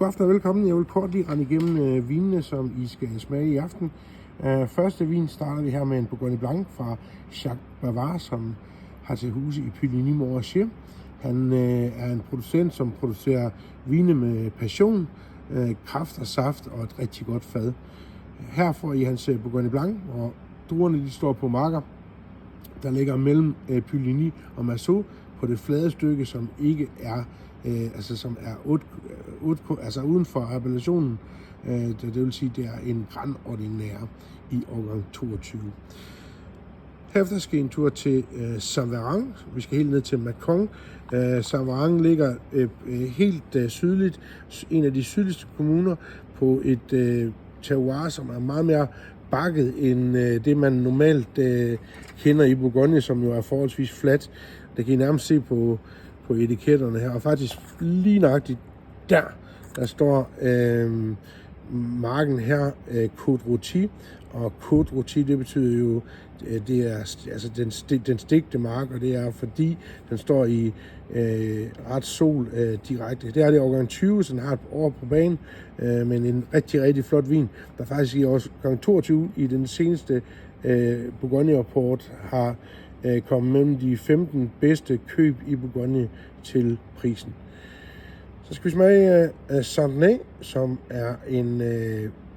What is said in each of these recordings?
God aften og velkommen. Jeg vil kort lige rende igennem vinene, som I skal smage i aften. Første vin starter vi her med en Bourgogne Blanc fra Jacques Bavard, som har til huse i Puligny-Montrachet. Han er en producent, som producerer vine med passion, kraft og saft og et rigtig godt fad. Her får I hans Bourgogne Blanc, og druerne de står på marker, der ligger mellem Puligny og Marceau på det flade stykke, som ikke er som er uden for appellationen. Det vil sige, det er en Grand Ordinaire i årgang 22. Herefter skal I en tur til Saint-Véran. Vi skal helt ned til Mâcon. Saint-Véran ligger helt sydligt, en af de sydligste kommuner, på et terroir, som er meget mere bakket end det, man normalt kender i Bourgogne, som jo er forholdsvis fladt. Det kan I nærmest se på etiketterne her, og faktisk lige nøjagtigt der står marken her Côte Rôtie, og Côte Rôtie, det betyder jo, det er altså den stigte mark, og det er fordi den står i ret sol direkte. Det er det årgang 20, så den har et år på banen, men en rigtig flot vin, der faktisk i årgang 22 i den seneste Bourgogne-rapport har kommet mellem de 15 bedste køb i Bourgogne til prisen. Så skal vi smage Chardonnay, som er en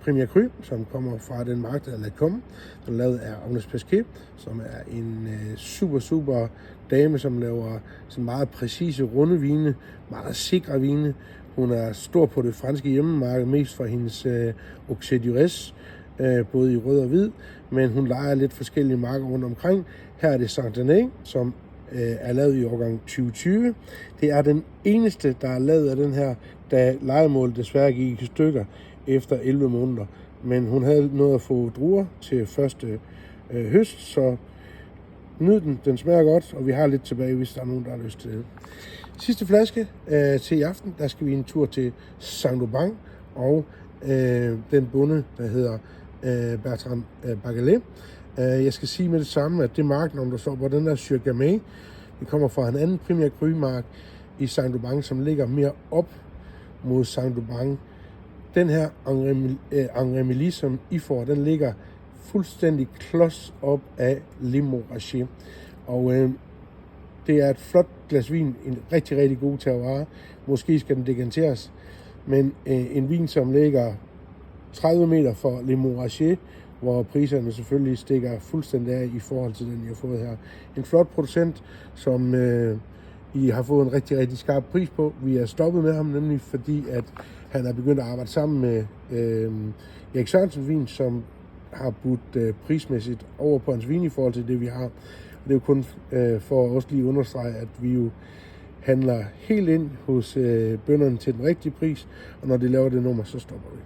Premier Cru, som kommer fra den mark, der hedder La Combe. Den er lavet af Agnes Pesquet, som er en super dame, som laver sådan meget præcise runde vine, meget sikre vine. Hun er stor på det franske hjemmemarked, mest for hendes Auxey Duresses, både i rød og hvid, men hun leger lidt forskellige marker rundt omkring. Her er det Chardonnay, som er lavet i årgang 2020. Det er den eneste, der er lavet af den her, da lejemålet desværre gik i stykker efter 11 måneder. Men hun havde nået at få druer til første høst, så nyd den. Den smager godt, og vi har lidt tilbage, hvis der er nogen, der har lyst til det. Sidste flaske til i aften, der skal vi en tur til Saint-Auban og den bonde, der hedder Bertrand Baggelet. Jeg skal sige med det samme, at det marknavn, der står på den der Sur Gamay, det kommer fra en anden Premier Cru-mark i Saint-Auban, som ligger mere op mod Saint-Auban. Den her Henri-Émilie, som I får, den ligger fuldstændig klods op af Les Montrachet. Og det er et flot glas vin, en rigtig god terroir. Måske skal den dekanteres, men en vin, som ligger 30 meter fra Les Montrachet, hvor priserne selvfølgelig stikker fuldstændig af i forhold til den, I har fået her. En flot producent, som I har fået en rigtig skarp pris på. Vi er stoppet med ham, nemlig fordi, at han er begyndt at arbejde sammen med Erik Sørensen Vin, som har budt prismæssigt over på hans vin i forhold til det, vi har. Og det er jo kun for at også lige understrege, at vi jo handler helt ind hos bønderne til den rigtige pris, og når de laver det nummer, så stopper vi.